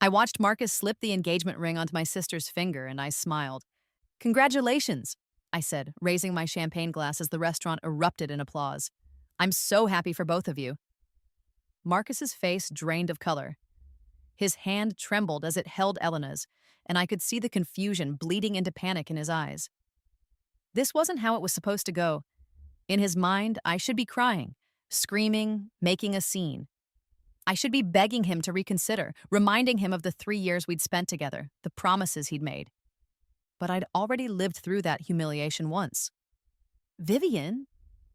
I watched Marcus slip the engagement ring onto my sister's finger, and I smiled. Congratulations, I said, raising my champagne glass as the restaurant erupted in applause. I'm so happy for both of you. Marcus's face drained of color. His hand trembled as it held Elena's, and I could see the confusion bleeding into panic in his eyes. This wasn't how it was supposed to go. In his mind, I should be crying, screaming, making a scene. I should be begging him to reconsider, reminding him of the 3 years we'd spent together, the promises he'd made. But I'd already lived through that humiliation once. Vivian?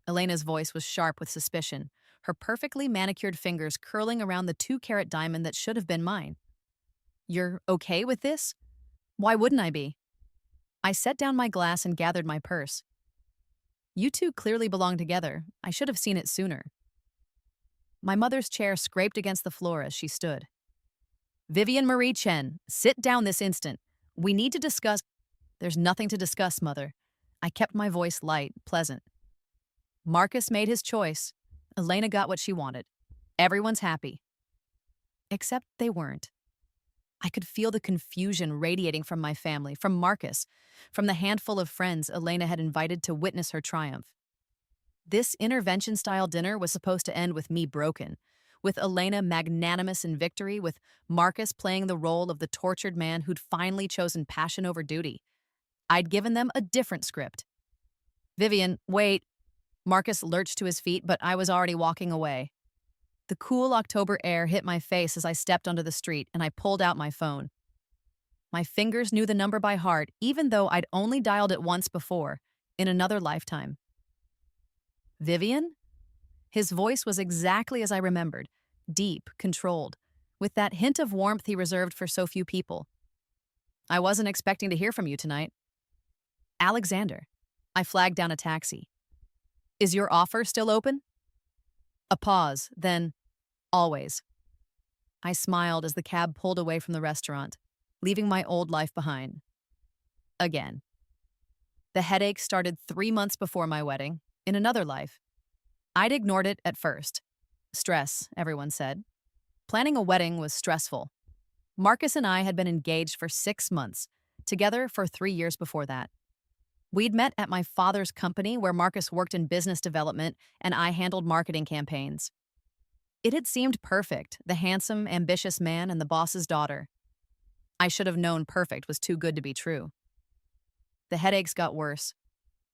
Elena's voice was sharp with suspicion, her perfectly manicured fingers curling around the 2-carat diamond that should have been mine. You're okay with this? Why wouldn't I be? I set down my glass and gathered my purse. You two clearly belong together. I should have seen it sooner. My mother's chair scraped against the floor as she stood. Vivian Marie Chen, sit down this instant. We need to discuss. There's nothing to discuss, Mother. I kept my voice light, pleasant. Marcus made his choice. Elena got what she wanted. Everyone's happy. Except they weren't. I could feel the confusion radiating from my family, from Marcus, from the handful of friends Elena had invited to witness her triumph. This intervention-style dinner was supposed to end with me broken, with Elena magnanimous in victory, with Marcus playing the role of the tortured man who'd finally chosen passion over duty. I'd given them a different script. Vivian, wait. Marcus lurched to his feet, but I was already walking away. The cool October air hit my face as I stepped onto the street, and I pulled out my phone. My fingers knew the number by heart, even though I'd only dialed it once before, in another lifetime. Vivian? His voice was exactly as I remembered, deep, controlled, with that hint of warmth he reserved for so few people. I wasn't expecting to hear from you tonight. Alexander. I flagged down a taxi. Is your offer still open? A pause, then, always. I smiled as the cab pulled away from the restaurant, leaving my old life behind. Again. The headache started 3 months before my wedding, in another life. I'd ignored it at first. Stress, everyone said. Planning a wedding was stressful. Marcus and I had been engaged for 6 months, together for 3 years before that. We'd met at my father's company where Marcus worked in business development and I handled marketing campaigns. It had seemed perfect, the handsome, ambitious man and the boss's daughter. I should have known perfect was too good to be true. The headaches got worse.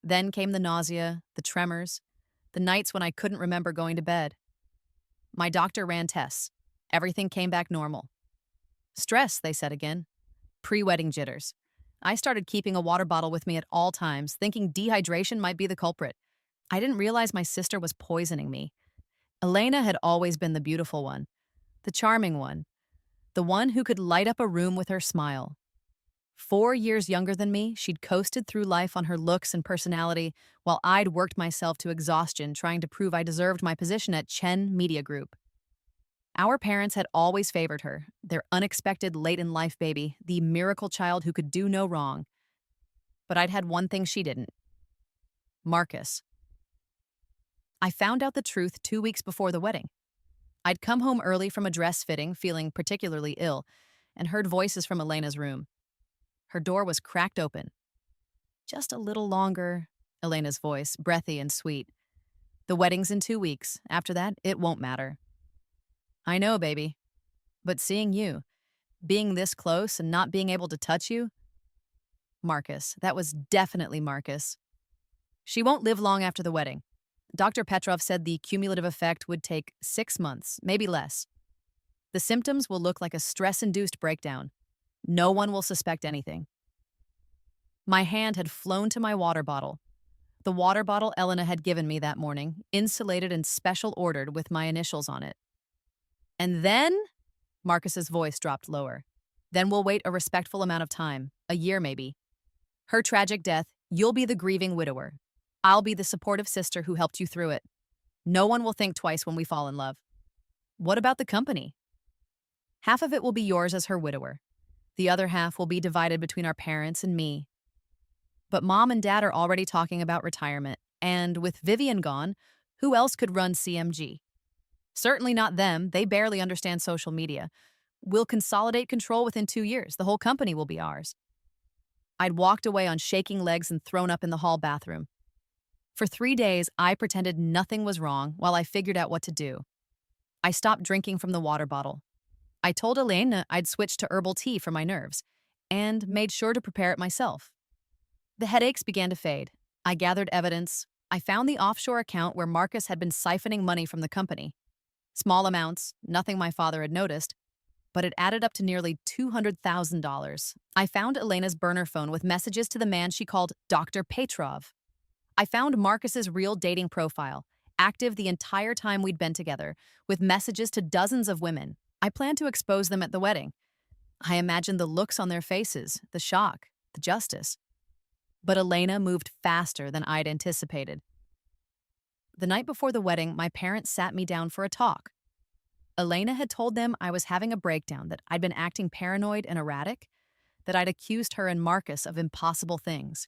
Then came the nausea, the tremors, the nights when I couldn't remember going to bed. My doctor ran tests. Everything came back normal. Stress, they said again. Pre-wedding jitters. I started keeping a water bottle with me at all times, thinking dehydration might be the culprit. I didn't realize my sister was poisoning me. Elena had always been the beautiful one, the charming one, the one who could light up a room with her smile. 4 years younger than me, she'd coasted through life on her looks and personality, while I'd worked myself to exhaustion trying to prove I deserved my position at Chen Media Group. Our parents had always favored her, their unexpected late-in-life baby, the miracle child who could do no wrong. But I'd had one thing she didn't. Marcus. I found out the truth 2 weeks before the wedding. I'd come home early from a dress fitting, feeling particularly ill, and heard voices from Elena's room. Her door was cracked open. Just a little longer, Elena's voice, breathy and sweet. The wedding's in 2 weeks. After that, it won't matter. I know, baby. But seeing you, being this close and not being able to touch you? Marcus. That was definitely Marcus. She won't live long after the wedding. Dr. Petrov said the cumulative effect would take 6 months, maybe less. The symptoms will look like a stress-induced breakdown. No one will suspect anything. My hand had flown to my water bottle. The water bottle Elena had given me that morning, insulated and special ordered with my initials on it. And then, Marcus's voice dropped lower. Then we'll wait a respectful amount of time, a year maybe. Her tragic death, you'll be the grieving widower. I'll be the supportive sister who helped you through it. No one will think twice when we fall in love. What about the company? Half of it will be yours as her widower. The other half will be divided between our parents and me. But Mom and Dad are already talking about retirement, and with Vivian gone, who else could run CMG? Certainly not them, they barely understand social media. We'll consolidate control within 2 years. The whole company will be ours. I'd walked away on shaking legs and thrown up in the hall bathroom. For 3 days, I pretended nothing was wrong while I figured out what to do. I stopped drinking from the water bottle. I told Elena I'd switch to herbal tea for my nerves and made sure to prepare it myself. The headaches began to fade. I gathered evidence. I found the offshore account where Marcus had been siphoning money from the company. Small amounts, nothing my father had noticed, but it added up to nearly $200,000. I found Elena's burner phone with messages to the man she called Dr. Petrov. I found Marcus's real dating profile, active the entire time we'd been together, with messages to dozens of women. I planned to expose them at the wedding. I imagined the looks on their faces, the shock, the justice. But Elena moved faster than I'd anticipated. The night before the wedding, my parents sat me down for a talk. Elena had told them I was having a breakdown, that I'd been acting paranoid and erratic, that I'd accused her and Marcus of impossible things.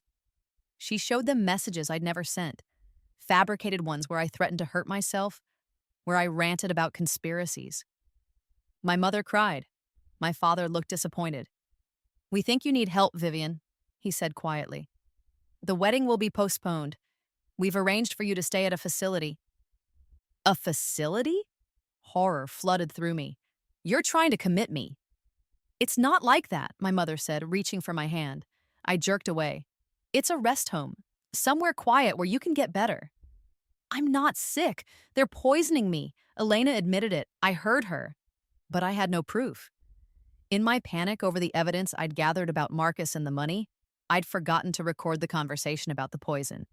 She showed them messages I'd never sent, fabricated ones where I threatened to hurt myself, where I ranted about conspiracies. My mother cried. My father looked disappointed. "We think you need help, Vivian," he said quietly. "The wedding will be postponed. We've arranged for you to stay at a facility." A facility? Horror flooded through me. "You're trying to commit me." "It's not like that," my mother said, reaching for my hand. I jerked away. "It's a rest home, somewhere quiet where you can get better." "I'm not sick. They're poisoning me." Elena admitted it. I heard her. But I had no proof. In my panic over the evidence I'd gathered about Marcus and the money, I'd forgotten to record the conversation about the poison.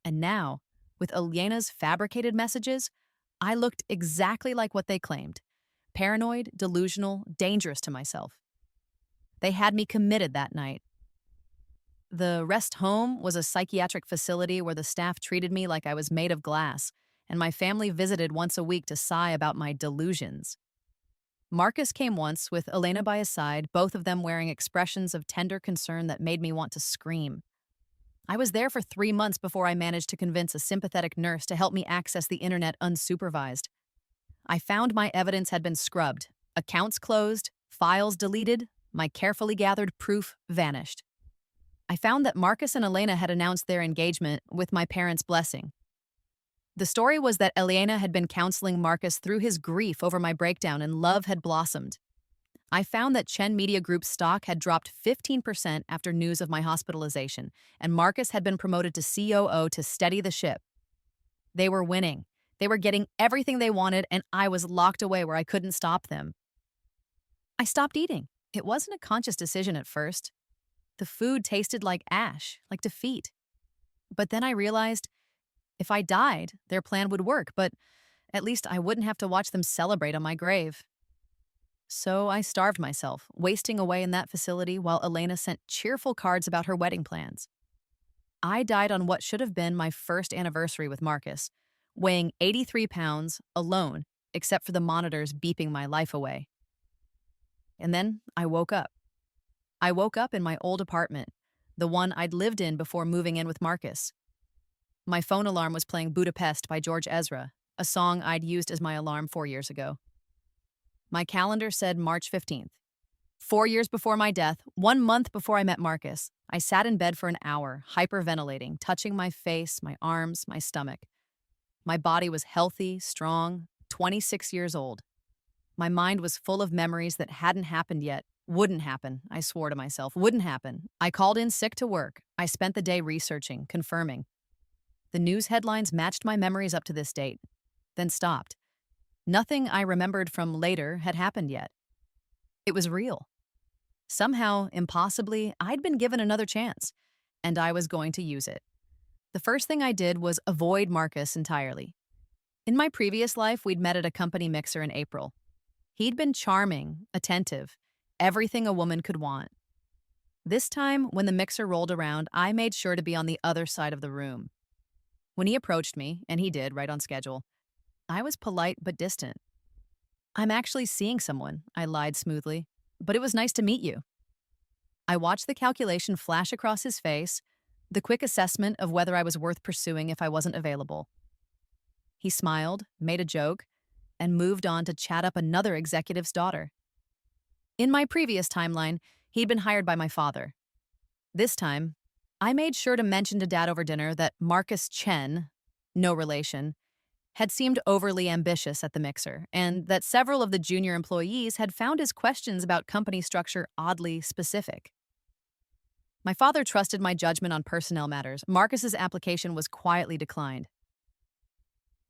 And now, with Elena's fabricated messages, I looked exactly like what they claimed. Paranoid, delusional, dangerous to myself. They had me committed that night. The rest home was a psychiatric facility where the staff treated me like I was made of glass, and my family visited once a week to sigh about my delusions. Marcus came once with Elena by his side, both of them wearing expressions of tender concern that made me want to scream. I was there for 3 months before I managed to convince a sympathetic nurse to help me access the internet unsupervised. I found my evidence had been scrubbed, accounts closed, files deleted, my carefully gathered proof vanished. I found that Marcus and Elena had announced their engagement with my parents' blessing. The story was that Elena had been counseling Marcus through his grief over my breakdown, and love had blossomed. I found that Chen Media Group's stock had dropped 15% after news of my hospitalization, and Marcus had been promoted to COO to steady the ship. They were winning. They were getting everything they wanted, and I was locked away where I couldn't stop them. I stopped eating. It wasn't a conscious decision at first. The food tasted like ash, like defeat. But then I realized if I died, their plan would work, but at least I wouldn't have to watch them celebrate on my grave. So I starved myself, wasting away in that facility while Elena sent cheerful cards about her wedding plans. I died on what should have been my first anniversary with Marcus, weighing 83 pounds, alone, except for the monitors beeping my life away. And then I woke up. I woke up in my old apartment, the one I'd lived in before moving in with Marcus. My phone alarm was playing Budapest by George Ezra, a song I'd used as my alarm 4 years ago. My calendar said March 15th. 4 years before my death, 1 month before I met Marcus, I sat in bed for an hour, hyperventilating, touching my face, my arms, my stomach. My body was healthy, strong, 26 years old. My mind was full of memories that hadn't happened yet. Wouldn't happen, I swore to myself. Wouldn't happen. I called in sick to work. I spent the day researching, confirming. The news headlines matched my memories up to this date, then stopped. Nothing I remembered from later had happened yet. It was real. Somehow, impossibly, I'd been given another chance, and I was going to use it. The first thing I did was avoid Marcus entirely. In my previous life, we'd met at a company mixer in April. He'd been charming, attentive, everything a woman could want. This time, when the mixer rolled around, I made sure to be on the other side of the room. When he approached me, and he did, right on schedule, I was polite but distant. "I'm actually seeing someone," I lied smoothly, "but it was nice to meet you." I watched the calculation flash across his face, the quick assessment of whether I was worth pursuing if I wasn't available. He smiled, made a joke, and moved on to chat up another executive's daughter. In my previous timeline, he'd been hired by my father. This time, I made sure to mention to Dad over dinner that Marcus Chen, no relation, had seemed overly ambitious at the mixer, and that several of the junior employees had found his questions about company structure oddly specific. My father trusted my judgment on personnel matters. Marcus's application was quietly declined.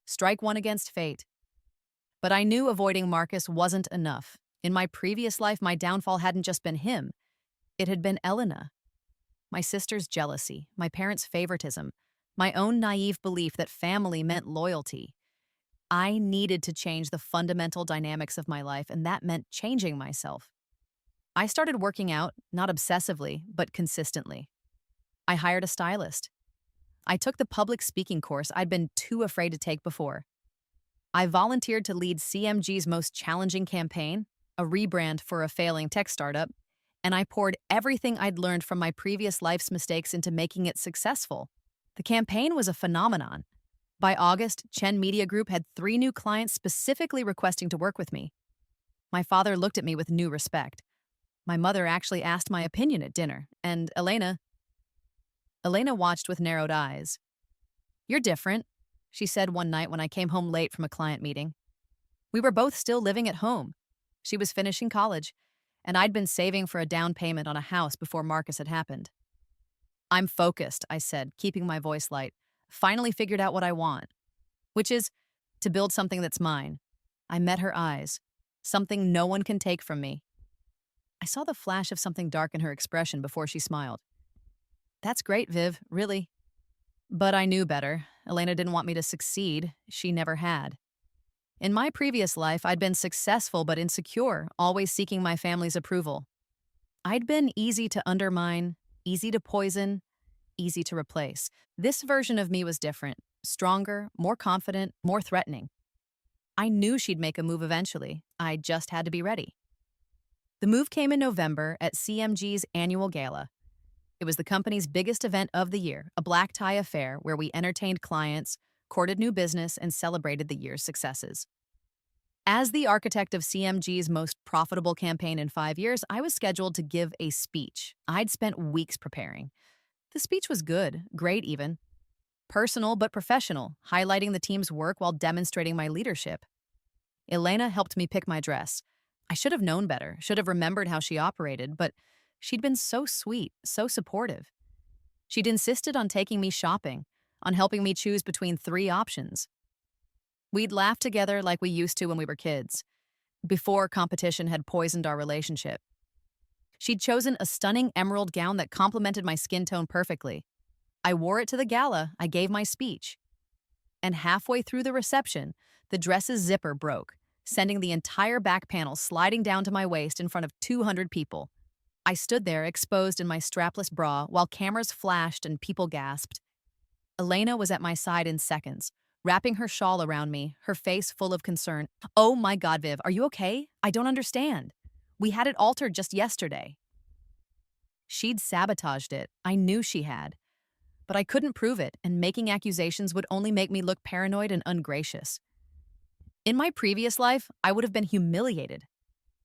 Strike one against fate. But I knew avoiding Marcus wasn't enough. In my previous life, my downfall hadn't just been him. It had been Elena. My sister's jealousy, my parents' favoritism, my own naive belief that family meant loyalty. I needed to change the fundamental dynamics of my life, and that meant changing myself. I started working out, not obsessively, but consistently. I hired a stylist. I took the public speaking course I'd been too afraid to take before. I volunteered to lead CMG's most challenging campaign, a rebrand for a failing tech startup, and I poured everything I'd learned from my previous life's mistakes into making it successful. The campaign was a phenomenon. By August, Chen Media Group had 3 new clients specifically requesting to work with me. My father looked at me with new respect. My mother actually asked my opinion at dinner, and Elena watched with narrowed eyes. "You're different," she said one night when I came home late from a client meeting. We were both still living at home. She was finishing college, and I'd been saving for a down payment on a house before Marcus had happened. "I'm focused," I said, keeping my voice light. "Finally figured out what I want, which is to build something that's mine." I met her eyes, something no one can take from me. I saw the flash of something dark in her expression before she smiled. "That's great, Viv, really." But I knew better. Elena didn't want me to succeed. She never had. In my previous life, I'd been successful but insecure, always seeking my family's approval. I'd been easy to undermine, easy to poison, easy to replace. This version of me was different, stronger, more confident, more threatening. I knew she'd make a move eventually. I just had to be ready. The move came in November at CMG's annual gala. It was the company's biggest event of the year, a black tie affair where we entertained clients, courted new business, and celebrated the year's successes. As the architect of CMG's most profitable campaign in 5 years, I was scheduled to give a speech. I'd spent weeks preparing. The speech was good, great even. Personal but professional, highlighting the team's work while demonstrating my leadership. Elena helped me pick my dress. I should have known better, should have remembered how she operated, but she'd been so sweet, so supportive. She'd insisted on taking me shopping, on helping me choose between 3 options. We'd laughed together like we used to when we were kids, before competition had poisoned our relationship. She'd chosen a stunning emerald gown that complemented my skin tone perfectly. I wore it to the gala, I gave my speech. And halfway through the reception, the dress's zipper broke, sending the entire back panel sliding down to my waist in front of 200 people. I stood there exposed in my strapless bra while cameras flashed and people gasped. Elena was at my side in seconds, wrapping her shawl around me, her face full of concern. "Oh my God, Viv, are you okay? I don't understand. We had it altered just yesterday." She'd sabotaged it. I knew she had. But I couldn't prove it, and making accusations would only make me look paranoid and ungracious. In my previous life, I would have been humiliated.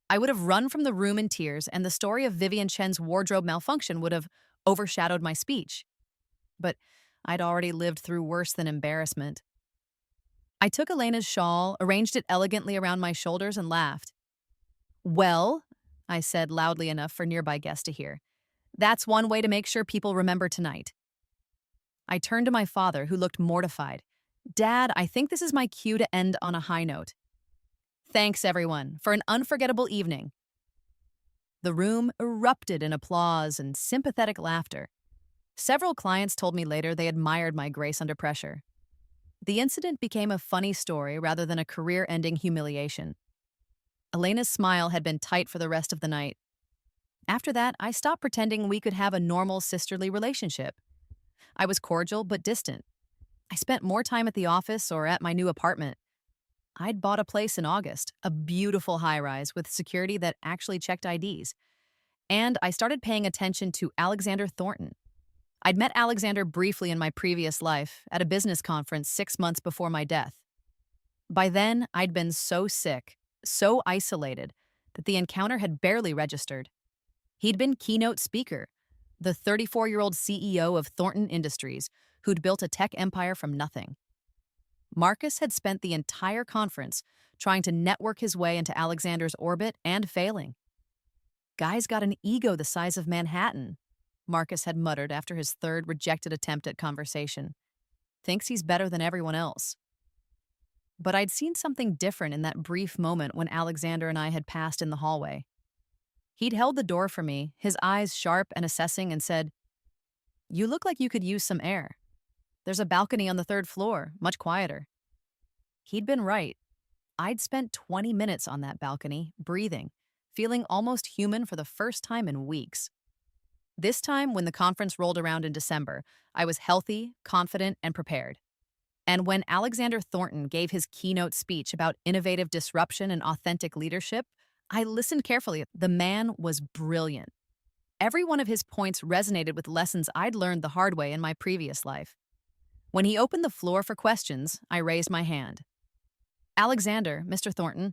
I would have run from the room in tears, and the story of Vivian Chen's wardrobe malfunction would have overshadowed my speech. But I'd already lived through worse than embarrassment. I took Elena's shawl, arranged it elegantly around my shoulders, and laughed. "Well," I said loudly enough for nearby guests to hear, "that's one way to make sure people remember tonight." I turned to my father, who looked mortified. "Dad, I think this is my cue to end on a high note. Thanks, everyone, for an unforgettable evening." The room erupted in applause and sympathetic laughter. Several clients told me later they admired my grace under pressure. The incident became a funny story rather than a career-ending humiliation. Elena's smile had been tight for the rest of the night. After that, I stopped pretending we could have a normal sisterly relationship. I was cordial but distant. I spent more time at the office or at my new apartment. I'd bought a place in August, a beautiful high-rise with security that actually checked IDs. And I started paying attention to Alexander Thornton. I'd met Alexander briefly in my previous life at a business conference 6 months before my death. By then, I'd been so sick, so isolated, that the encounter had barely registered. He'd been keynote speaker, the 34-year-old CEO of Thornton Industries, who'd built a tech empire from nothing. Marcus had spent the entire conference trying to network his way into Alexander's orbit and failing. "Guy's got an ego the size of Manhattan," Marcus had muttered after his third rejected attempt at conversation. "Thinks he's better than everyone else." But I'd seen something different in that brief moment when Alexander and I had passed in the hallway. He'd held the door for me, his eyes sharp and assessing, and said, "You look like you could use some air. There's a balcony on the third floor, much quieter." He'd been right. I'd spent 20 minutes on that balcony, breathing, feeling almost human for the first time in weeks. This time, when the conference rolled around in December, I was healthy, confident, and prepared. And when Alexander Thornton gave his keynote speech about innovative disruption and authentic leadership, I listened carefully. The man was brilliant. Every one of his points resonated with lessons I'd learned the hard way in my previous life. When he opened the floor for questions, I raised my hand. "Alexander, Mr. Thornton,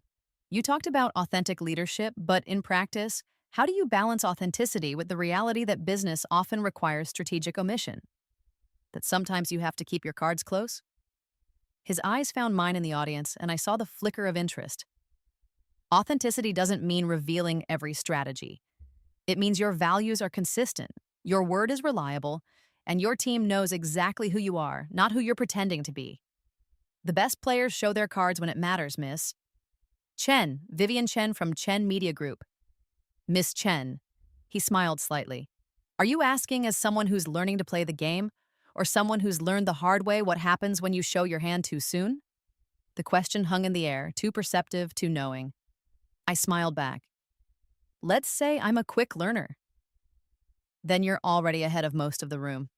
you talked about authentic leadership, but in practice, how do you balance authenticity with the reality that business often requires strategic omission? That sometimes you have to keep your cards close?" His eyes found mine in the audience, and I saw the flicker of interest. Authenticity doesn't mean revealing every strategy. It means your values are consistent, your word is reliable, and your team knows exactly who you are, not who you're pretending to be. "The best players show their cards when it matters, Miss." Vivian Chen from Chen Media Group. "Miss Chen." He smiled slightly. "Are you asking as someone who's learning to play the game, or someone who's learned the hard way what happens when you show your hand too soon?" The question hung in the air, too perceptive, too knowing. I smiled back. "Let's say I'm a quick learner." "Then you're already ahead of most of the room."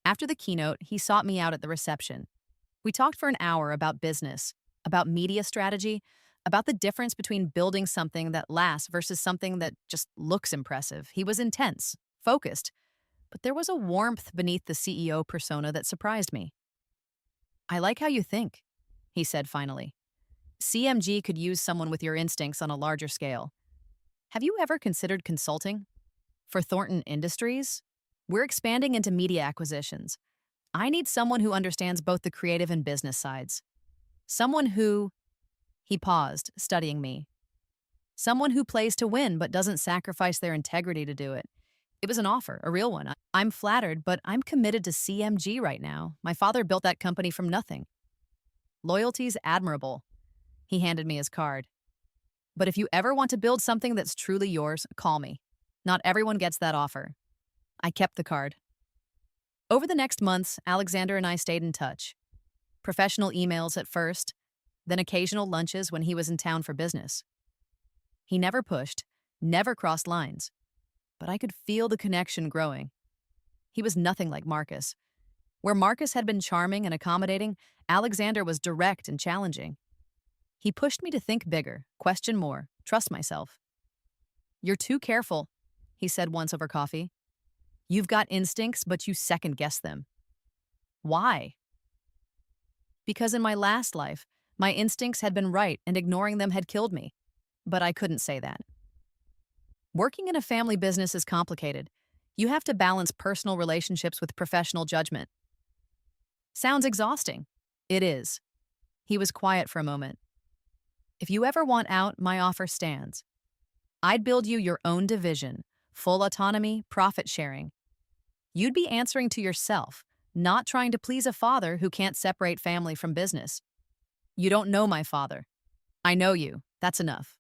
After the keynote, he sought me out at the reception. We talked for an hour about business, about media strategy, about the difference between building something that lasts versus something that just looks impressive. He was intense, focused, but there was a warmth beneath the CEO persona that surprised me. "I like how you think," he said finally. "CMG could use someone with your instincts on a larger scale. Have you ever considered consulting? For Thornton Industries, we're expanding into media acquisitions. I need someone who understands both the creative and business sides. Someone who—" He paused, studying me. "Someone who plays to win but doesn't sacrifice their integrity to do it." It was an offer, a real one. I'm flattered, but I'm committed to CMG right now. My father built that company from nothing. "Loyalty's admirable." He handed me his card. "But if you ever want to build something that's truly yours, call me. Not everyone gets that offer." I kept the card. Over the next months, Alexander and I stayed in touch. Professional emails at first, then occasional lunches when he was in town for business. He never pushed, never crossed lines, but I could feel the connection growing. He was nothing like Marcus. Where Marcus had been charming and accommodating, Alexander was direct and challenging. He pushed me to think bigger, question more, trust myself. "You're too careful," he said once over coffee. "You've got instincts, but you second-guess them." "Why?" "Because in my last life, my instincts had been right and ignoring them had killed me. But I couldn't say that." Working in a family business is complicated. You have to balance personal relationships with professional judgment. "Sounds exhausting." "It is." He was quiet for a moment. "If you ever want out, my offer stands. I'd build you your own division, full autonomy, profit sharing. You'd be answering to yourself, not trying to please a father who can't separate family from business. You don't know my father. I know you. That's enough."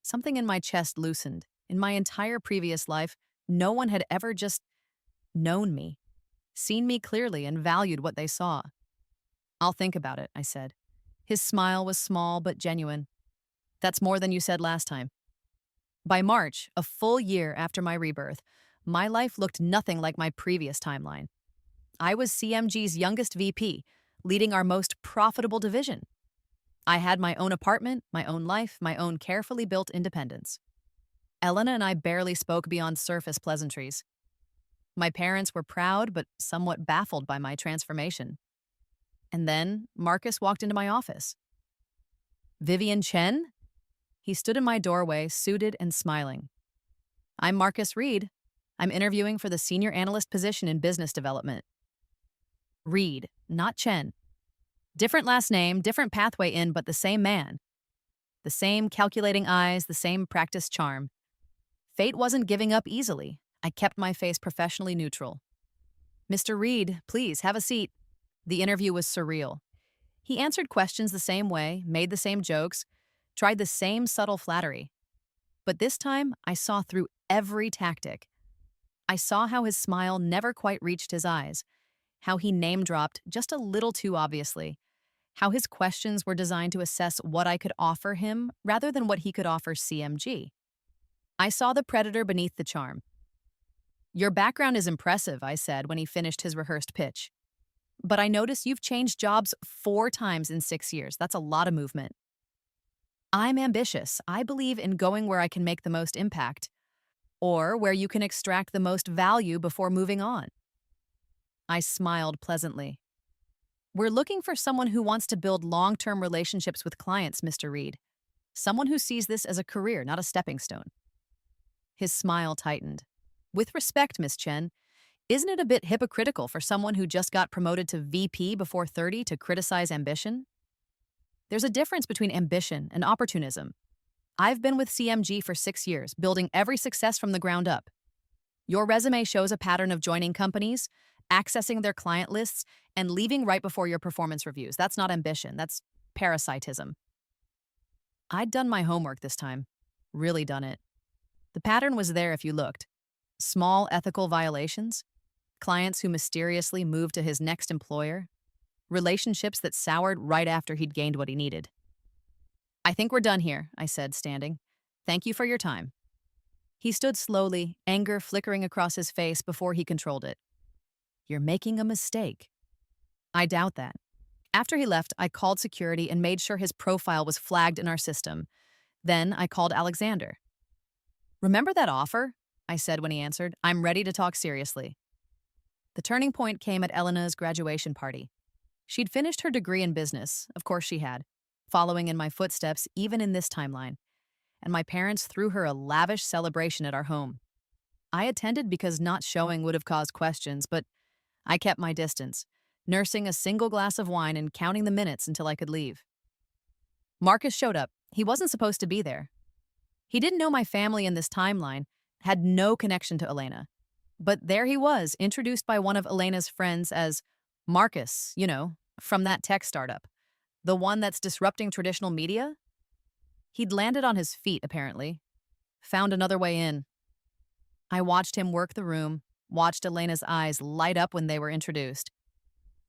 Something in my chest loosened. In my entire previous life, no one had ever just known me, seen me clearly, and valued what they saw. "I'll think about it," I said. His smile was small but genuine. "That's more than you said last time." By March, a full year after my rebirth, my life looked nothing like my previous timeline. I was CMG's youngest VP, leading our most profitable division. I had my own apartment, my own life, my own carefully built independence. Elena and I barely spoke beyond surface pleasantries. My parents were proud but somewhat baffled by my transformation. And then Marcus walked into my office. "Vivian Chen?" He stood in my doorway, suited and smiling. I'm Marcus Reed. I'm interviewing for the senior analyst position in business development. Reed, not Chen. Different last name, different pathway in, but the same man. The same calculating eyes, the same practiced charm. Fate wasn't giving up easily. I kept my face professionally neutral. Mr. Reed, please have a seat. The interview was surreal. He answered questions the same way, made the same jokes, tried the same subtle flattery. But this time, I saw through every tactic. I saw how his smile never quite reached his eyes, how he name-dropped just a little too obviously, how his questions were designed to assess what I could offer him rather than what he could offer CMG. I saw the predator beneath the charm. Your background is impressive, I said when he finished his rehearsed pitch. But I notice you've changed jobs 4 times in 6 years. That's a lot of movement. I'm ambitious. I believe in going where I can make the most impact, or where you can extract the most value before moving on. I smiled pleasantly. We're looking for someone who wants to build long-term relationships with clients, Mr. Reed. Someone who sees this as a career, not a stepping stone. His smile tightened. With respect, Miss Chen, isn't it a bit hypocritical for someone who just got promoted to VP before 30 to criticize ambition? There's a difference between ambition and opportunism. I've been with CMG for 6 years, building every success from the ground up. Your resume shows a pattern of joining companies, accessing their client lists, and leaving right before your performance reviews. That's not ambition, that's parasitism. I'd done my homework this time. Really done it. The pattern was there if you looked. Small ethical violations, clients who mysteriously moved to his next employer, relationships that soured right after he'd gained what he needed. I think we're done here, I said, standing. Thank you for your time. He stood slowly, anger flickering across his face before he controlled it. You're making a mistake. I doubt that. After he left, I called security and made sure his profile was flagged in our system. Then I called Alexander. Remember that offer? I said when he answered. I'm ready to talk seriously. The turning point came at Elena's graduation party. She'd finished her degree in business, of course she had, following in my footsteps even in this timeline, and my parents threw her a lavish celebration at our home. I attended because not showing would have caused questions, but I kept my distance, nursing a single glass of wine and counting the minutes until I could leave. Marcus showed up. He wasn't supposed to be there. He didn't know my family in this timeline, had no connection to Elena. But there he was, introduced by one of Elena's friends as Marcus, from that tech startup. The one that's disrupting traditional media? He'd landed on his feet, apparently. Found another way in. I watched him work the room, watched Elena's eyes light up when they were introduced.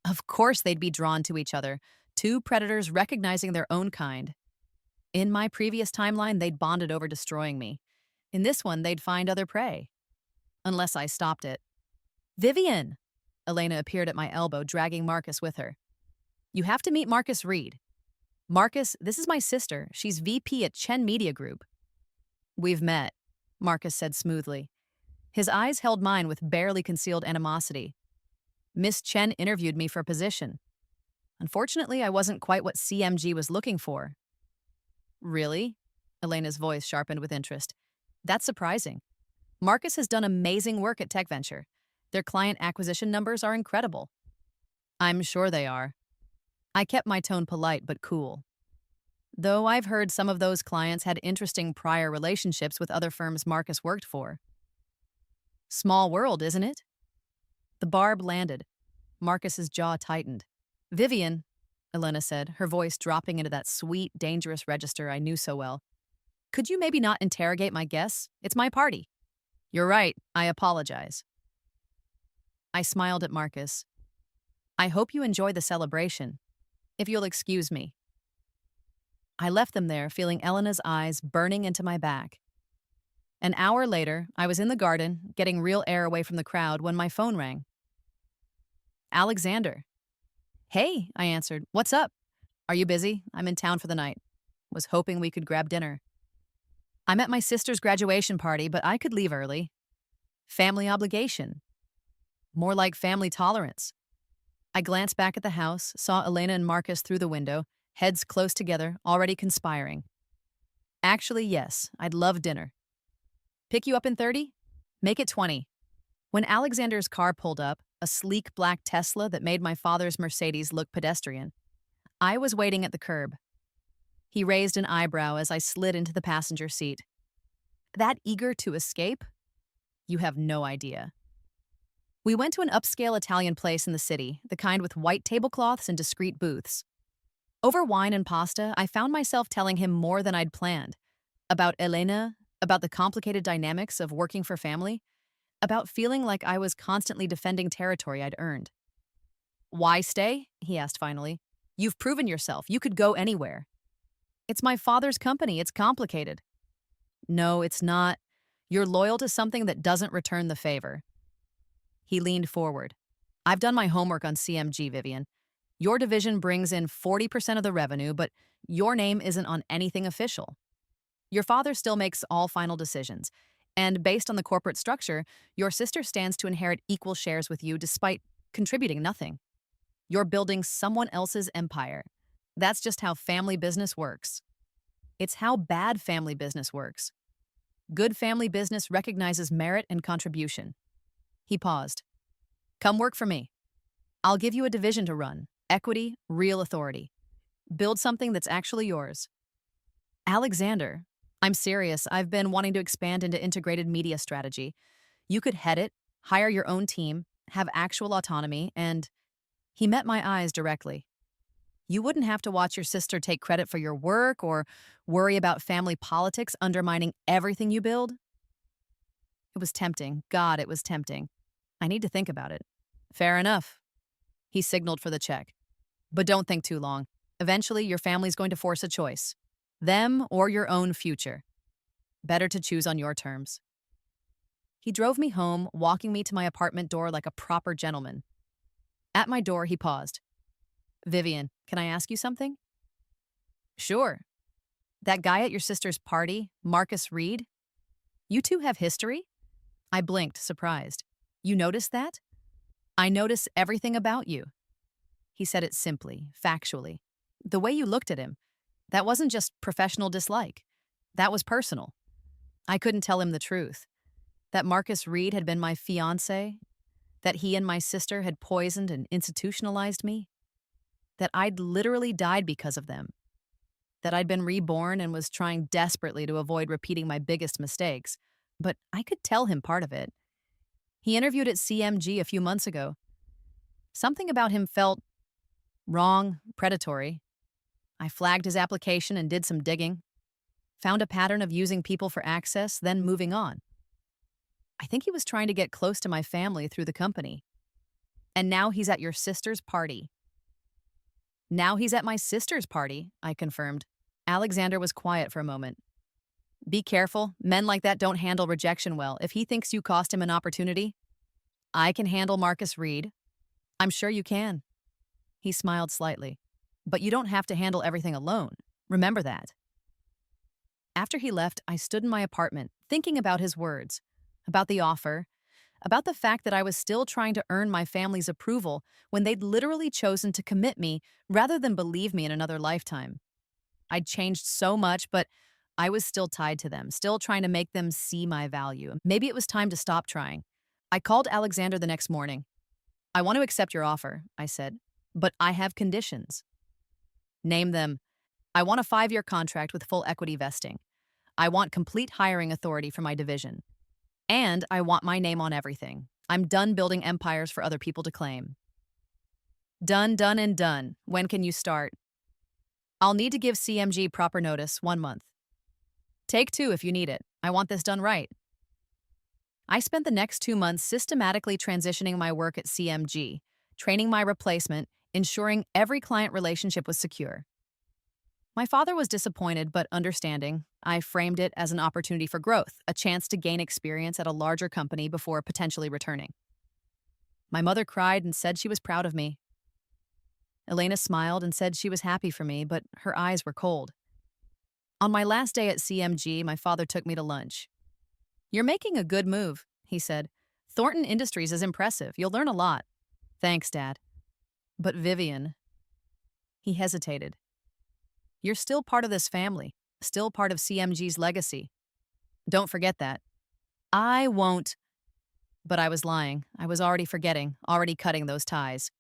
Of course they'd be drawn to each other, 2 predators recognizing their own kind. In my previous timeline, they'd bonded over destroying me. In this one, they'd find other prey. Unless I stopped it. Vivian! Elena appeared at my elbow, dragging Marcus with her. You have to meet Marcus Reed. Marcus, this is my sister. She's VP at Chen Media Group. We've met, Marcus said smoothly. His eyes held mine with barely concealed animosity. Miss Chen interviewed me for a position. Unfortunately, I wasn't quite what CMG was looking for. Really? Elena's voice sharpened with interest. That's surprising. Marcus has done amazing work at TechVenture. Their client acquisition numbers are incredible. I'm sure they are. I kept my tone polite but cool. Though I've heard some of those clients had interesting prior relationships with other firms Marcus worked for. Small world, isn't it? The barb landed. Marcus's jaw tightened. Vivian, Elena said, her voice dropping into that sweet, dangerous register I knew so well. Could you maybe not interrogate my guests? It's my party. You're right. I apologize. I smiled at Marcus. I hope you enjoy the celebration. If you'll excuse me. I left them there, feeling Elena's eyes burning into my back. An hour later, I was in the garden, getting real air away from the crowd when my phone rang. Alexander. Hey, I answered. What's up? Are you busy? I'm in town for the night. Was hoping we could grab dinner. I'm at my sister's graduation party, but I could leave early. Family obligation. More like family tolerance. I glanced back at the house, saw Elena and Marcus through the window, heads close together, already conspiring. Actually, yes, I'd love dinner. Pick you up in 30? Make it 20. When Alexander's car pulled up, a sleek black Tesla that made my father's Mercedes look pedestrian, I was waiting at the curb. He raised an eyebrow as I slid into the passenger seat. That eager to escape? You have no idea. We went to an upscale Italian place in the city, the kind with white tablecloths and discreet booths. Over wine and pasta, I found myself telling him more than I'd planned. About Elena, about the complicated dynamics of working for family, about feeling like I was constantly defending territory I'd earned. Why stay? He asked finally. You've proven yourself. You could go anywhere. It's my father's company. It's complicated. No, it's not. You're loyal to something that doesn't return the favor. He leaned forward. I've done my homework on CMG, Vivian. Your division brings in 40% of the revenue, but your name isn't on anything official. Your father still makes all final decisions, and based on the corporate structure, your sister stands to inherit equal shares with you despite contributing nothing. You're building someone else's empire. That's just how family business works. It's how bad family business works. Good family business recognizes merit and contribution. He paused. Come work for me. I'll give you a division to run. Equity, real authority. Build something that's actually yours. Alexander, I'm serious. I've been wanting to expand into integrated media strategy. You could head it, hire your own team, have actual autonomy, and he met my eyes directly. You wouldn't have to watch your sister take credit for your work or worry about family politics undermining everything you build. It was tempting. God, it was tempting. I need to think about it. Fair enough. He signaled for the check. But don't think too long. Eventually, your family's going to force a choice. Them or your own future. Better to choose on your terms. He drove me home, walking me to my apartment door like a proper gentleman. At my door, he paused. Vivian, can I ask you something? Sure. That guy at your sister's party, Marcus Reed? You two have history? I blinked, surprised. You noticed that? I notice everything about you. He said it simply, factually. The way you looked at him, that wasn't just professional dislike. That was personal. I couldn't tell him the truth. That Marcus Reed had been my fiancé, that he and my sister had poisoned and institutionalized me, that I'd literally died because of them, that I'd been reborn and was trying desperately to avoid repeating my biggest mistakes. But I could tell him part of it. He interviewed at CMG a few months ago. Something about him felt wrong, predatory. I flagged his application and did some digging. Found a pattern of using people for access, then moving on. I think he was trying to get close to my family through the company. And now he's at your sister's party. Now he's at my sister's party, I confirmed. Alexander was quiet for a moment. Be careful. Men like that don't handle rejection well. If he thinks you cost him an opportunity, I can handle Marcus Reed. I'm sure you can. He smiled slightly. But you don't have to handle everything alone. Remember that. After he left, I stood in my apartment, thinking about his words, about the offer, about the fact that I was still trying to earn my family's approval when they'd literally chosen to commit me rather than believe me in another lifetime. I'd changed so much, but I was still tied to them, still trying to make them see my value. Maybe it was time to stop trying. I called Alexander the next morning. I want to accept your offer, I said, but I have conditions. Name them. I want a 5-year contract with full equity vesting. I want complete hiring authority for my division. And I want my name on everything. I'm done building empires for other people to claim. Done, done, and done. When can you start? I'll need to give CMG proper notice, 1 month. Take 2 if you need it. I want this done right. I spent the next 2 months systematically transitioning my work at CMG, training my replacement, ensuring every client relationship was secure. My father was disappointed but understanding. I framed it as an opportunity for growth, a chance to gain experience at a larger company before potentially returning. My mother cried and said she was proud of me. Elena smiled and said she was happy for me, but her eyes were cold. On my last day at CMG, my father took me to lunch. You're making a good move, he said. Thornton Industries is impressive. You'll learn a lot. Thanks, Dad. But Vivian. He hesitated. You're still part of this family. still part of CMG's legacy. Don't forget that. I won't. But I was lying. I was already forgetting, already cutting those ties.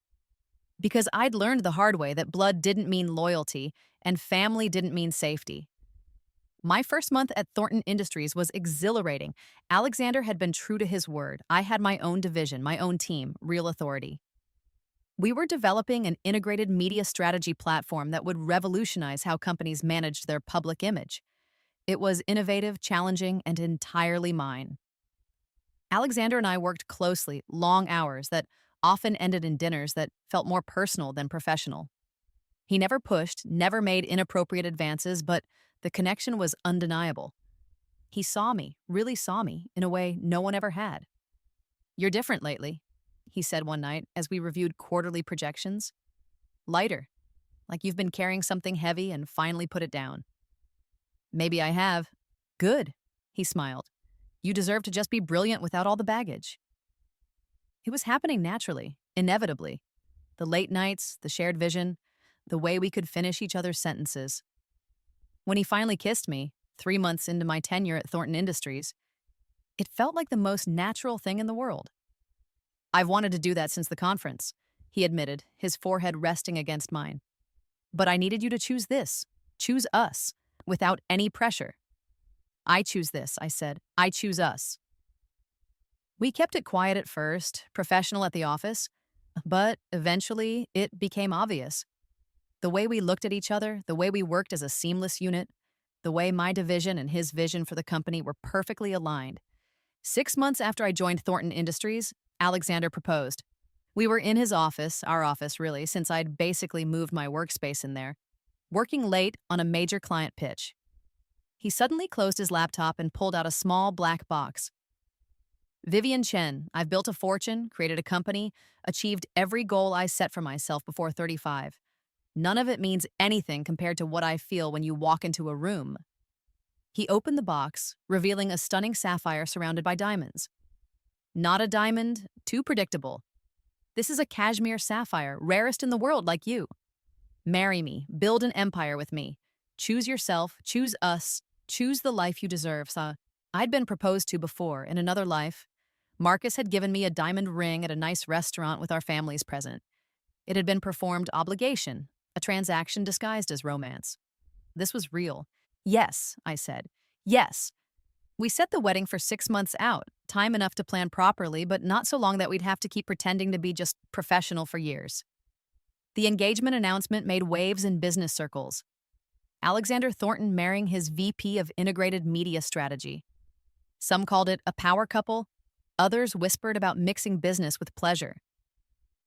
Because I'd learned the hard way that blood didn't mean loyalty and family didn't mean safety. My first month at Thornton Industries was exhilarating. Alexander had been true to his word. I had my own division, my own team, real authority. We were developing an integrated media strategy platform that would revolutionize how companies managed their public image. It was innovative, challenging, and entirely mine. Alexander and I worked closely, long hours that often ended in dinners that felt more personal than professional. He never pushed, never made inappropriate advances, but the connection was undeniable. He saw me, really saw me, in a way no one ever had. "You're different lately," he said one night as we reviewed quarterly projections. "Lighter, like you've been carrying something heavy and finally put it down." "Maybe I have." "Good," he smiled. "You deserve to just be brilliant without all the baggage." It was happening naturally, inevitably. The late nights, the shared vision, the way we could finish each other's sentences. When he finally kissed me, 3 months into my tenure at Thornton Industries, it felt like the most natural thing in the world. "I've wanted to do that since the conference," he admitted, his forehead resting against mine. "But I needed you to choose this. Choose us, without any pressure." "I choose this," I said. "I choose us." We kept it quiet at first, professional at the office, but eventually it became obvious. The way we looked at each other, the way we worked as a seamless unit, the way my division and his vision for the company were perfectly aligned. 6 months after I joined Thornton Industries, Alexander proposed. We were in his office, our office really, since I'd basically moved my workspace in there, working late on a major client pitch. He suddenly closed his laptop and pulled out a small black box. "Vivian Chen, I've built a fortune, created a company, achieved every goal I set for myself before 35. None of it means anything compared to what I feel when you walk into a room." He opened the box, revealing a stunning sapphire surrounded by diamonds. "Not a diamond, too predictable. This is a cashmere sapphire, rarest in the world like you. Marry me, build an empire with me. Choose yourself, choose us, choose the life you deserve." I'd been proposed to before, in another life. Marcus had given me a diamond ring at a nice restaurant with our families present. It had been performed obligation, a transaction disguised as romance. This was real. "Yes," I said. "Yes." We set the wedding for 6 months out, time enough to plan properly, but not so long that we'd have to keep pretending to be just professional for years. The engagement announcement made waves in business circles. Alexander Thornton marrying his VP of Integrated Media Strategy. Some called it a power couple. Others whispered about mixing business with pleasure.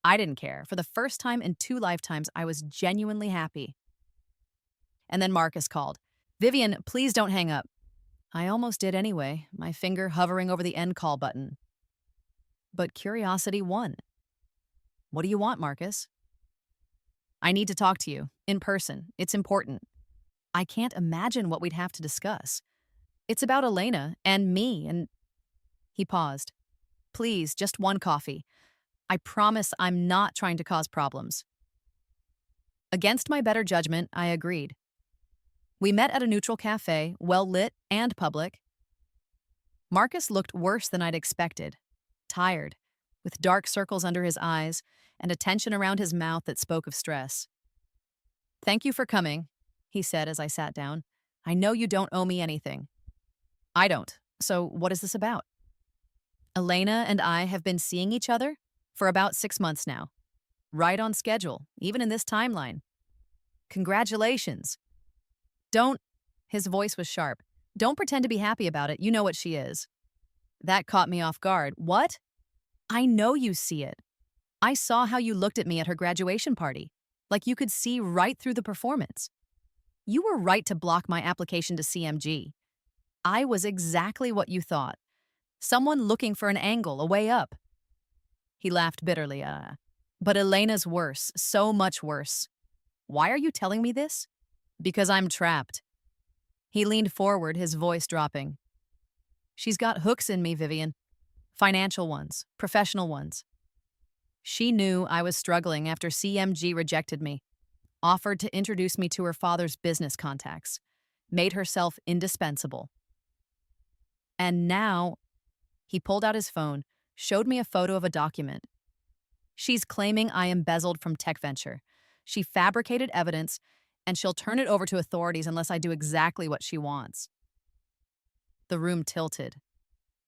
I didn't care. For the first time in 2 lifetimes, I was genuinely happy. And then Marcus called. "Vivian, please don't hang up." I almost did anyway, my finger hovering over the end call button. But curiosity won. "What do you want, Marcus?" "I need to talk to you, in person. It's important." I can't imagine what we'd have to discuss. "It's about Elena and me and—" He paused. "Please, just one coffee. I promise I'm not trying to cause problems." Against my better judgment, I agreed. We met at a neutral cafe, well lit and public. Marcus looked worse than I'd expected. Tired, with dark circles under his eyes and a tension around his mouth that spoke of stress. "Thank you for coming," he said as I sat down. "I know you don't owe me anything." "I don't. So what is this about?" "Elena and I have been seeing each other for about 6 months now. Right on schedule, even in this timeline." "Congratulations." "Don't—" His voice was sharp. "Don't pretend to be happy about it. You know what she is." That caught me off guard. "What?" "I know you see it. I saw how you looked at me at her graduation party. Like you could see right through the performance. You were right to block my application to CMG. I was exactly what you thought. Someone looking for an angle, a way up." He laughed bitterly. But Elena's worse, so much worse." "Why are you telling me this?" "Because I'm trapped." He leaned forward, his voice dropping. "She's got hooks in me, Vivian. Financial ones, professional ones. She knew I was struggling after CMG rejected me, offered to introduce me to her father's business contacts. made herself indispensable. And now, he pulled out his phone, showed me a photo of a document. She's claiming I embezzled from tech venture. She fabricated evidence, and she'll turn it over to authorities unless I do exactly what she wants. The room tilted.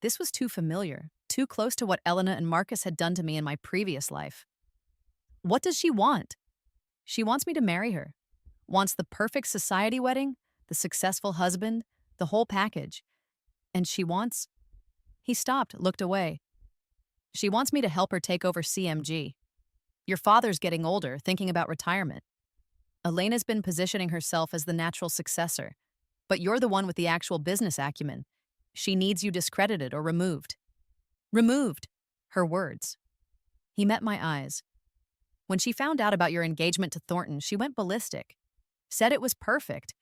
This was too familiar, too close to what Elena and Marcus had done to me in my previous life. What does she want? She wants me to marry her. Wants the perfect society wedding, the successful husband, the whole package. And she wants... He stopped, looked away. She wants me to help her take over CMG. Your father's getting older, thinking about retirement. Elena's been positioning herself as the natural successor, but you're the one with the actual business acumen. She needs you discredited or removed. Removed, her words. He met my eyes. When she found out about your engagement to Thornton, she went ballistic. Said it was perfect.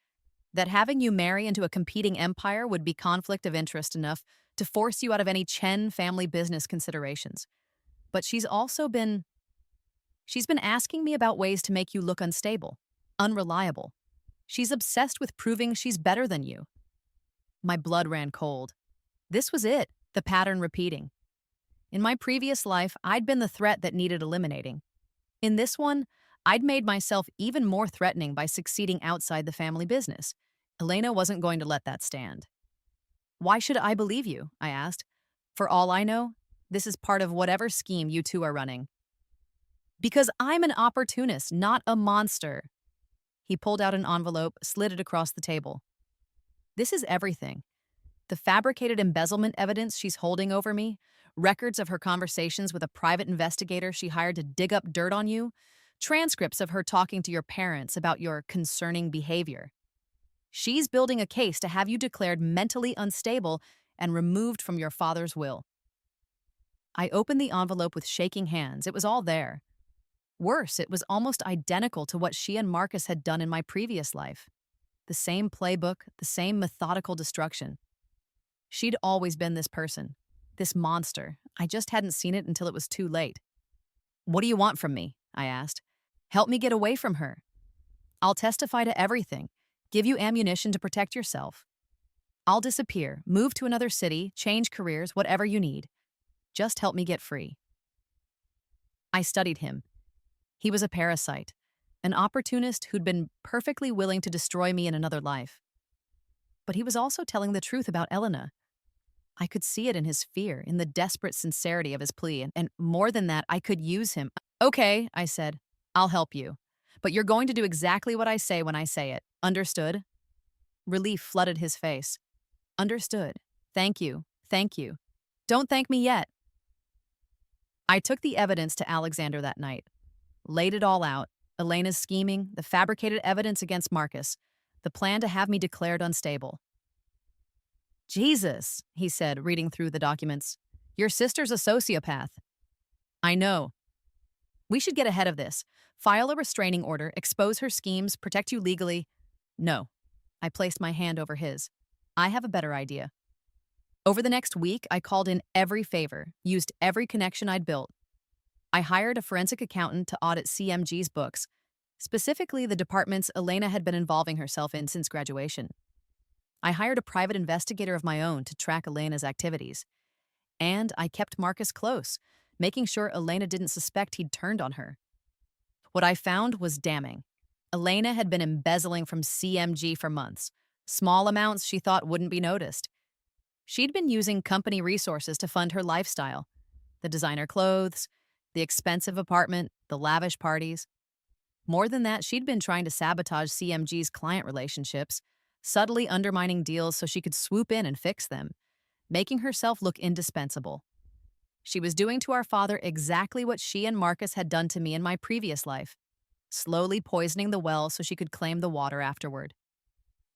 That having you marry into a competing empire would be conflict of interest enough to force you out of any Chen family business considerations. But she's been asking me about ways to make you look unstable, unreliable. She's obsessed with proving she's better than you. My blood ran cold. This was it, the pattern repeating. In my previous life, I'd been the threat that needed eliminating. In this one, I'd made myself even more threatening by succeeding outside the family business. Elena wasn't going to let that stand. Why should I believe you? I asked. For all I know, this is part of whatever scheme you two are running. Because I'm an opportunist, not a monster. He pulled out an envelope, slid it across the table. This is everything. The fabricated embezzlement evidence she's holding over me, records of her conversations with a private investigator she hired to dig up dirt on you, transcripts of her talking to your parents about your concerning behavior. She's building a case to have you declared mentally unstable and removed from your father's will. I opened the envelope with shaking hands. It was all there. Worse, it was almost identical to what she and Marcus had done in my previous life. The same playbook, the same methodical destruction. She'd always been this person, this monster. I just hadn't seen it until it was too late. What do you want from me? I asked. Help me get away from her. I'll testify to everything, give you ammunition to protect yourself. I'll disappear, move to another city, change careers, whatever you need. Just help me get free. I studied him. He was a parasite, an opportunist who'd been perfectly willing to destroy me in another life. But he was also telling the truth about Elena. I could see it in his fear, in the desperate sincerity of his plea, and more than that, I could use him. Okay, I said, I'll help you. But you're going to do exactly what I say when I say it. Understood? Relief flooded his face. Understood. Thank you. Thank you. Don't thank me yet. I took the evidence to Alexander that night. Laid it all out. Elena's scheming, the fabricated evidence against Marcus, the plan to have me declared unstable. Jesus, he said, reading through the documents. Your sister's a sociopath. I know. We should get ahead of this. File a restraining order, expose her schemes, protect you legally. No. I placed my hand over his. I have a better idea. Over the next week, I called in every favor, used every connection I'd built. I hired a forensic accountant to audit CMG's books, specifically the departments Elena had been involving herself in since graduation. I hired a private investigator of my own to track Elena's activities. And I kept Marcus close, making sure Elena didn't suspect he'd turned on her. What I found was damning. Elena had been embezzling from CMG for months, small amounts she thought wouldn't be noticed. She'd been using company resources to fund her lifestyle, the designer clothes, the expensive apartment, the lavish parties. More than that, she'd been trying to sabotage CMG's client relationships, subtly undermining deals so she could swoop in and fix them, making herself look indispensable. She was doing to our father exactly what she and Marcus had done to me in my previous life, slowly poisoning the well so she could claim the water afterward.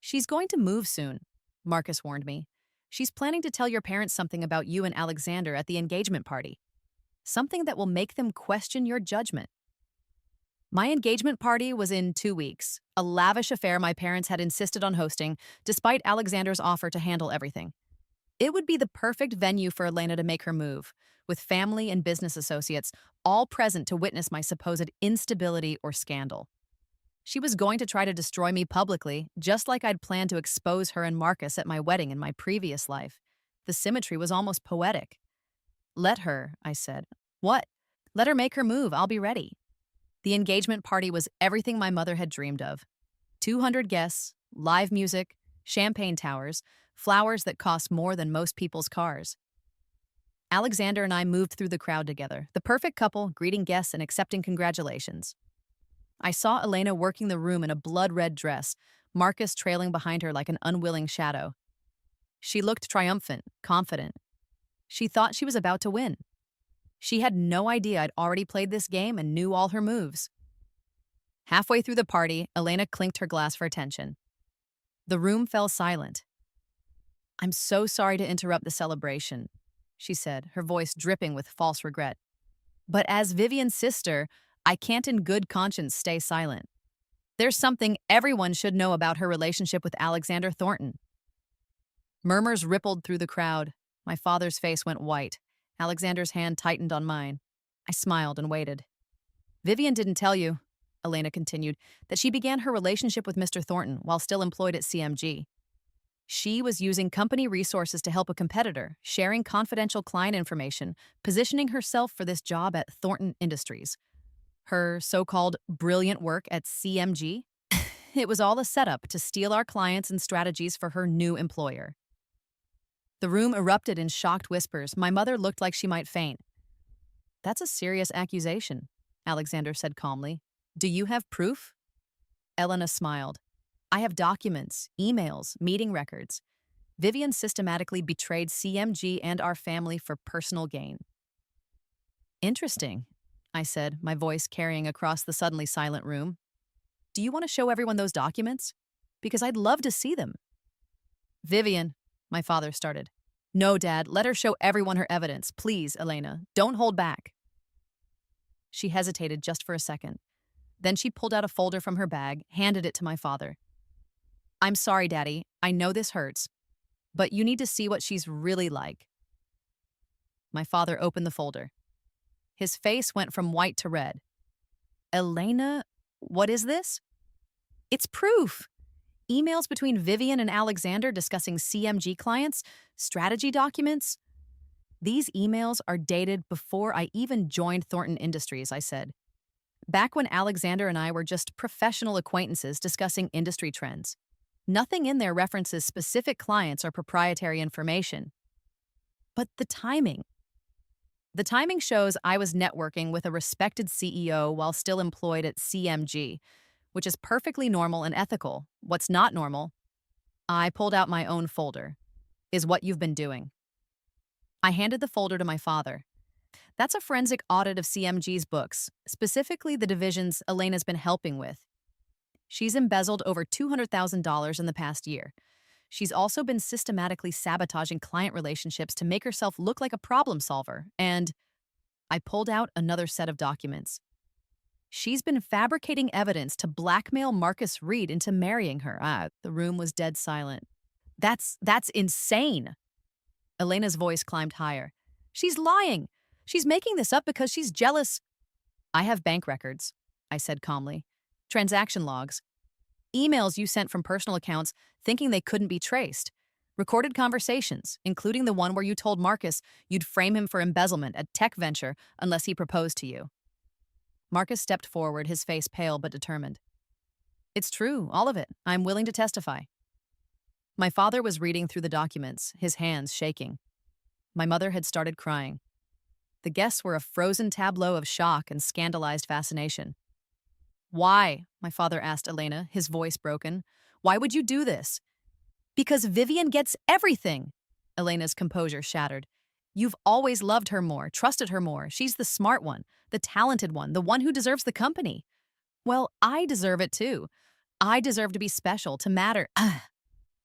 She's going to move soon, Marcus warned me. She's planning to tell your parents something about you and Alexander at the engagement party. Something that will make them question your judgment. My engagement party was in 2 weeks, a lavish affair my parents had insisted on hosting, despite Alexander's offer to handle everything. It would be the perfect venue for Elena to make her move, with family and business associates all present to witness my supposed instability or scandal. She was going to try to destroy me publicly, just like I'd planned to expose her and Marcus at my wedding in my previous life. The symmetry was almost poetic. Let her, I said. What? Let her make her move, I'll be ready. The engagement party was everything my mother had dreamed of. 200 guests, live music, champagne towers, flowers that cost more than most people's cars. Alexander and I moved through the crowd together, the perfect couple, greeting guests and accepting congratulations. I saw Elena working the room in a blood-red dress, Marcus trailing behind her like an unwilling shadow. She looked triumphant, confident. She thought she was about to win. She had no idea I'd already played this game and knew all her moves. Halfway through the party, Elena clinked her glass for attention. The room fell silent. "I'm so sorry to interrupt the celebration," she said, her voice dripping with false regret. "But as Vivian's sister, I can't in good conscience stay silent. There's something everyone should know about her relationship with Alexander Thornton." Murmurs rippled through the crowd. My father's face went white. Alexander's hand tightened on mine. I smiled and waited. "Vivian didn't tell you," Elena continued, "that she began her relationship with Mr. Thornton while still employed at CMG. She was using company resources to help a competitor, sharing confidential client information, positioning herself for this job at Thornton Industries. Her so-called brilliant work at CMG? It was all a setup to steal our clients and strategies for her new employer." The room erupted in shocked whispers. My mother looked like she might faint. "That's a serious accusation," Alexander said calmly. "Do you have proof?" Elena smiled. "I have documents, emails, meeting records. Vivian systematically betrayed CMG and our family for personal gain." "Interesting," I said, my voice carrying across the suddenly silent room. "Do you want to show everyone those documents? Because I'd love to see them." "Vivian," my father started. "No, Dad, let her show everyone her evidence. Please, Elena, don't hold back." She hesitated just for a second. Then she pulled out a folder from her bag, handed it to my father. "I'm sorry, Daddy, I know this hurts, but you need to see what she's really like." My father opened the folder. His face went from white to red. "Elena, what is this?" "It's proof. Emails between Vivian and Alexander discussing CMG clients, strategy documents." "These emails are dated before I even joined Thornton Industries," I said. "Back when Alexander and I were just professional acquaintances discussing industry trends. Nothing in there references specific clients or proprietary information." "But the timing." "The timing shows I was networking with a respected CEO while still employed at CMG, which is perfectly normal and ethical. What's not normal," I pulled out my own folder, "is what you've been doing." I handed the folder to my father. "That's a forensic audit of CMG's books, specifically the divisions Elena's been helping with. She's embezzled over $200,000 in the past year. She's also been systematically sabotaging client relationships to make herself look like a problem solver, and—" I pulled out another set of documents. "She's been fabricating evidence to blackmail Marcus Reed into marrying her." The room was dead silent. That's insane." Elena's voice climbed higher. "She's lying. She's making this up because she's jealous." "I have bank records," I said calmly. "Transaction logs. Emails you sent from personal accounts thinking they couldn't be traced. Recorded conversations, including the one where you told Marcus you'd frame him for embezzlement at Tech Venture unless he proposed to you." Marcus stepped forward, his face pale but determined. "It's true, all of it. I'm willing to testify." My father was reading through the documents, his hands shaking. My mother had started crying. The guests were a frozen tableau of shock and scandalized fascination. "Why?" my father asked Elena, his voice broken. "Why would you do this?" "Because Vivian gets everything." Elena's composure shattered. "You've always loved her more, trusted her more. She's the smart one, the talented one, the one who deserves the company." "Well, I deserve it too. I deserve to be special, to matter."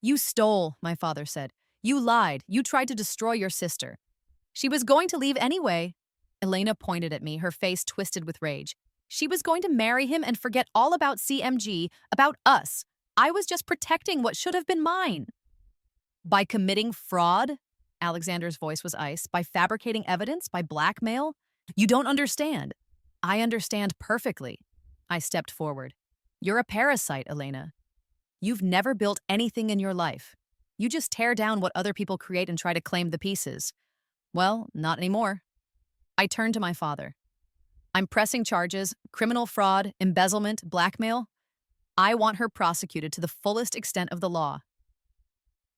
"You stole," my father said. "You lied. You tried to destroy your sister. She was going to leave anyway." Elena pointed at me, her face twisted with rage. "She was going to marry him and forget all about CMG, about us. I was just protecting what should have been mine." "By committing fraud?" Alexander's voice was ice. "By fabricating evidence? By blackmail? You don't understand." "I understand perfectly." I stepped forward. You're a parasite, Elena. You've never built anything in your life. You just tear down what other people create and try to claim the pieces. Well, not anymore. I turned to my father. I'm pressing charges, criminal fraud, embezzlement, blackmail. I want her prosecuted to the fullest extent of the law.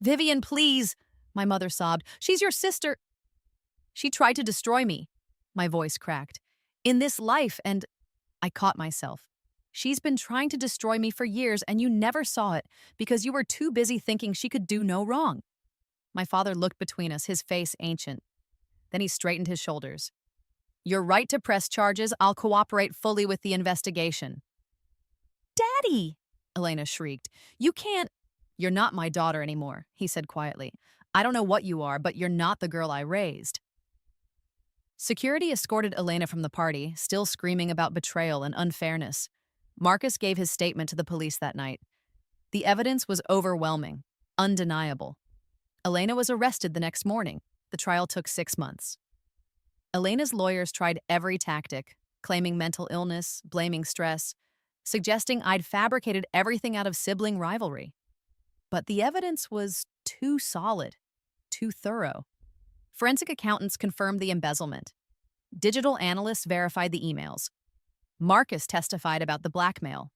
Vivian, please, my mother sobbed. She's your sister. She tried to destroy me. My voice cracked. In this life, and I caught myself. She's been trying to destroy me for years, and you never saw it because you were too busy thinking she could do no wrong. My father looked between us, his face ancient. Then he straightened his shoulders. You're right to press charges. I'll cooperate fully with the investigation. Daddy! Elena shrieked. You can't. You're not my daughter anymore, he said quietly. I don't know what you are, but you're not the girl I raised. Security escorted Elena from the party, still screaming about betrayal and unfairness. Marcus gave his statement to the police that night. The evidence was overwhelming, undeniable. Elena was arrested the next morning. The trial took 6 months. Elena's lawyers tried every tactic, claiming mental illness, blaming stress, suggesting I'd fabricated everything out of sibling rivalry. But the evidence was too solid, too thorough. Forensic accountants confirmed the embezzlement. Digital analysts verified the emails. Marcus testified about the blackmail.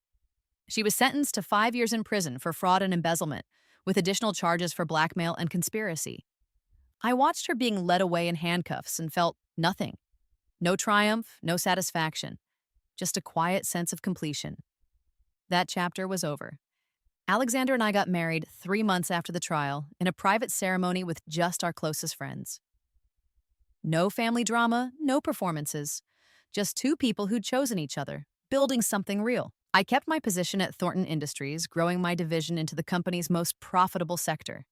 She was sentenced to 5 years in prison for fraud and embezzlement, with additional charges for blackmail and conspiracy. I watched her being led away in handcuffs and felt nothing. No triumph, no satisfaction, just a quiet sense of completion. That chapter was over. Alexander and I got married 3 months after the trial in a private ceremony with just our closest friends. No family drama, no performances. Just two people who'd chosen each other, building something real. I kept my position at Thornton Industries, growing my division into the company's most profitable sector.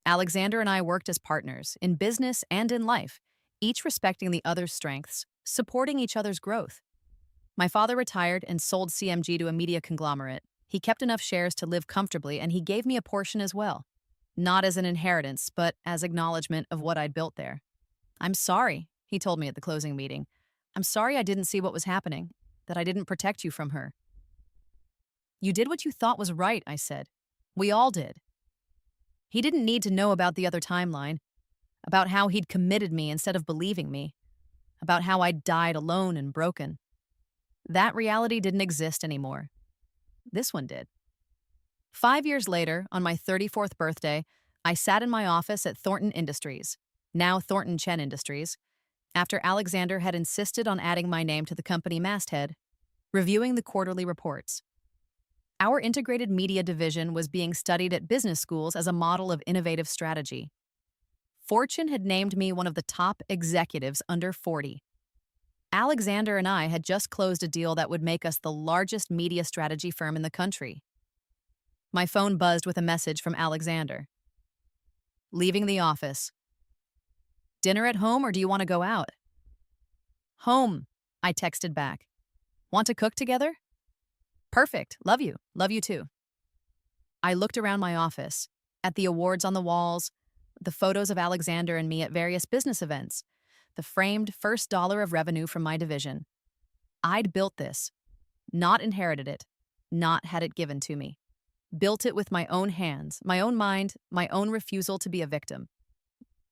Alexander and I worked as partners, in business and in life, each respecting the other's strengths, supporting each other's growth. My father retired and sold CMG to a media conglomerate. He kept enough shares to live comfortably, and he gave me a portion as well. Not as an inheritance, but as acknowledgement of what I'd built there. I'm sorry, he told me at the closing meeting. I'm sorry I didn't see what was happening, that I didn't protect you from her. You did what you thought was right, I said. We all did. He didn't need to know about the other timeline, about how he'd committed me instead of believing me, about how I'd died alone and broken. That reality didn't exist anymore. This one did. 5 years later, on my 34th birthday, I sat in my office at Thornton Industries, now Thornton Chen Industries, after Alexander had insisted on adding my name to the company masthead, reviewing the quarterly reports. Our integrated media division was being studied at business schools as a model of innovative strategy. Fortune had named me one of the top executives under 40. Alexander and I had just closed a deal that would make us the largest media strategy firm in the country. My phone buzzed with a message from Alexander. Leaving the office. Dinner at home, or do you want to go out? Home, I texted back. Want to cook together? Perfect. Love you. Love you too. I looked around my office, at the awards on the walls, the photos of Alexander and me at various business events, the framed first dollar of revenue from my division. I'd built this, not inherited it, not had it given to me. Built it with my own hands, my own mind, my own refusal to be a victim.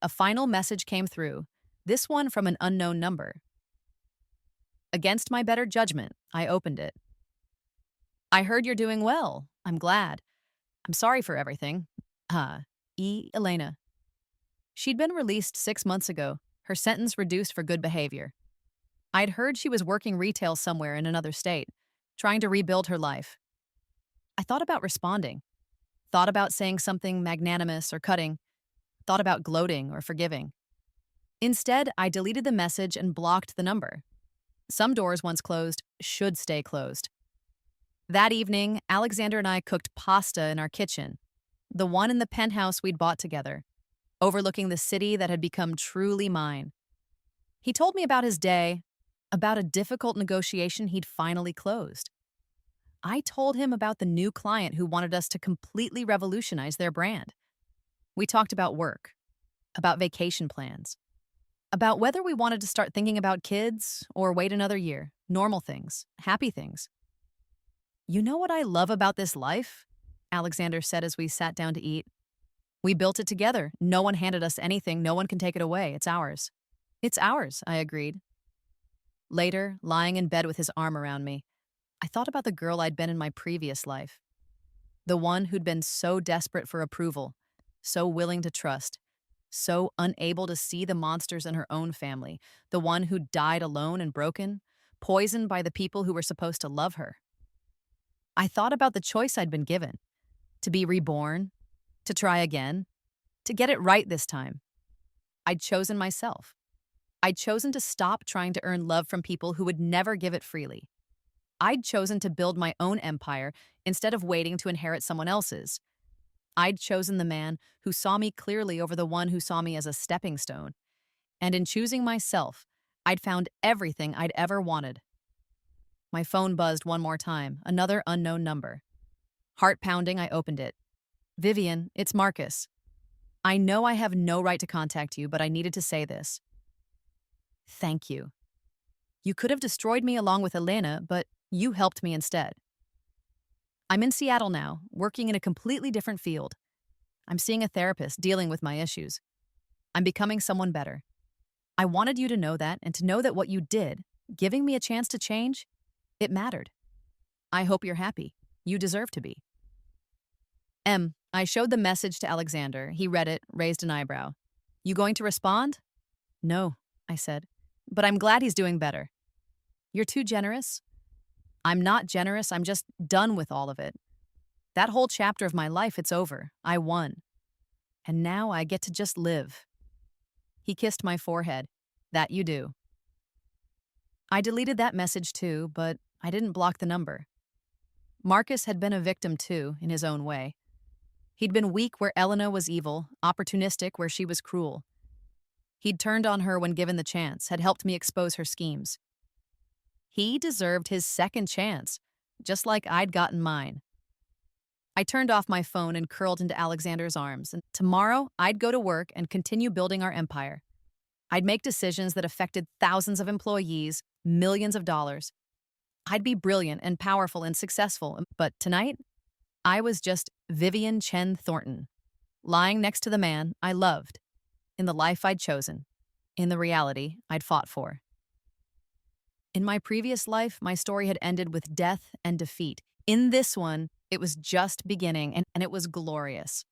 A final message came through, this one from an unknown number. Against my better judgment, I opened it. I heard you're doing well. I'm glad. I'm sorry for everything. Elena. She'd been released 6 months ago, her sentence reduced for good behavior. I'd heard she was working retail somewhere in another state, trying to rebuild her life. I thought about responding, thought about saying something magnanimous or cutting, thought about gloating or forgiving. Instead, I deleted the message and blocked the number. Some doors once closed should stay closed. That evening, Alexander and I cooked pasta in our kitchen, the one in the penthouse we'd bought together, overlooking the city that had become truly mine. He told me about his day, about a difficult negotiation he'd finally closed. I told him about the new client who wanted us to completely revolutionize their brand. We talked about work, about vacation plans, about whether we wanted to start thinking about kids or wait another year, normal things, happy things. You know what I love about this life? Alexander said as we sat down to eat. We built it together. No one handed us anything. No one can take it away. It's ours. It's ours, I agreed. Later, lying in bed with his arm around me, I thought about the girl I'd been in my previous life. The one who'd been so desperate for approval, so willing to trust, so unable to see the monsters in her own family. The one who died alone and broken, poisoned by the people who were supposed to love her. I thought about the choice I'd been given to be reborn, to try again, to get it right this time. I'd chosen myself. I'd chosen to stop trying to earn love from people who would never give it freely. I'd chosen to build my own empire instead of waiting to inherit someone else's. I'd chosen the man who saw me clearly over the one who saw me as a stepping stone. And in choosing myself, I'd found everything I'd ever wanted. My phone buzzed one more time, another unknown number. Heart pounding, I opened it. Vivian, it's Marcus. I know I have no right to contact you, but I needed to say this. Thank you. You could have destroyed me along with Elena, but you helped me instead. I'm in Seattle now, working in a completely different field. I'm seeing a therapist, dealing with my issues. I'm becoming someone better. I wanted you to know that and to know that what you did, giving me a chance to change, it mattered. I hope you're happy. You deserve to be. I showed the message to Alexander. He read it, raised an eyebrow. You going to respond? No, I said. But I'm glad he's doing better. You're too generous? I'm not generous. I'm just done with all of it. That whole chapter of my life, it's over. I won. And now I get to just live. He kissed my forehead. That you do. I deleted that message too, but I didn't block the number. Marcus had been a victim too, in his own way. He'd been weak where Elena was evil, opportunistic where she was cruel. He'd turned on her when given the chance, had helped me expose her schemes. He deserved his second chance, just like I'd gotten mine. I turned off my phone and curled into Alexander's arms, and tomorrow I'd go to work and continue building our empire. I'd make decisions that affected thousands of employees, millions of dollars. I'd be brilliant and powerful and successful, but tonight, I was just Vivian Chen Thornton, lying next to the man I loved, in the life I'd chosen, in the reality I'd fought for. In my previous life, my story had ended with death and defeat. In this one, it was just beginning, and it was glorious.